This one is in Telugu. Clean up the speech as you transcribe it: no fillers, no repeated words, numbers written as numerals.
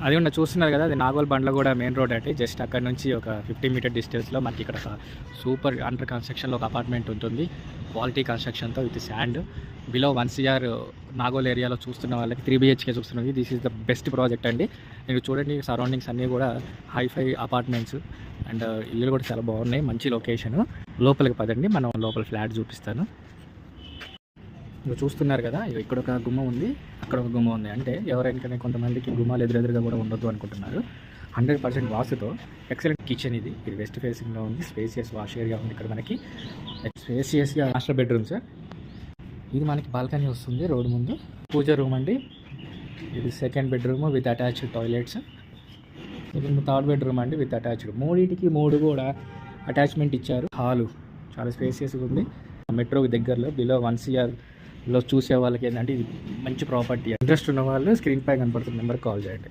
అది ఉన్న చూస్తున్నారు కదా, అది నాగోల్ బండ్ల కూడా మెయిన్ రోడ్ అంటే జస్ట్ అక్కడ నుంచి ఒక 50 మీటర్ డిస్టెన్స్లో మనకి ఇక్కడ సూపర్ అండర్ కన్స్ట్రక్షన్లో ఒక అపార్ట్మెంట్ ఉంటుంది. క్వాలిటీ కన్స్ట్రక్షన్తో with sand below 1 CR Nagole ఏరియాలో చూస్తున్న వాళ్ళకి 3 BHK చూస్తున్నది. This is the best project అండి. మీరు చూడండి సరౌండింగ్స్ అన్నీ కూడా హైఫై అపార్ట్మెంట్స్ అండ్ ఇల్లు కూడా చాలా బాగున్నాయి. మంచి లొకేషన్. లోపలికి పదండి, మనం లోపల ఫ్లాట్ చూపిస్తాను. మీరు చూస్తున్నారు కదా, ఇక్కడ ఒక గుమ్మ ఉంది, అక్కడ ఒక గుమ్మ ఉంది. అంటే ఎవరైనా కొంతమందికి గుమ్మాలు ఎదురెదురుగా కూడా ఉండొద్దు అనుకుంటున్నారు. 100% వాస్తుతో ఎక్సలెంట్ కిచెన్. ఇది వెస్ట్ ఫేసింగ్లో ఉంది. స్పేసియస్ వాష్ ఏరియా ఉంది ఇక్కడ మనకి. స్పేసియస్గా మాస్టర్ బెడ్రూమ్ సార్. ఇది మనకి బాల్కనీ వస్తుంది రోడ్డు ముందు. పూజ రూమ్ అండి. ఇది second bedroom with attached toilets. ఇది థర్డ్ బెడ్రూమ్ అండి విత్ అటాచ్డ్. మూడింటికి 3 కూడా అటాచ్మెంట్ ఇచ్చారు. హాలు చాలా స్పేసియస్గా ఉంది. మెట్రోకి దగ్గరలో బిలో 1 CRలో చూసే వాళ్ళకి ఏంటంటే ఇది మంచి ప్రాపర్టీ. ఇంట్రెస్ట్ ఉన్న వాళ్ళు స్క్రీన్ పై కనపడుతున్న నెంబర్కి కాల్ చేయండి.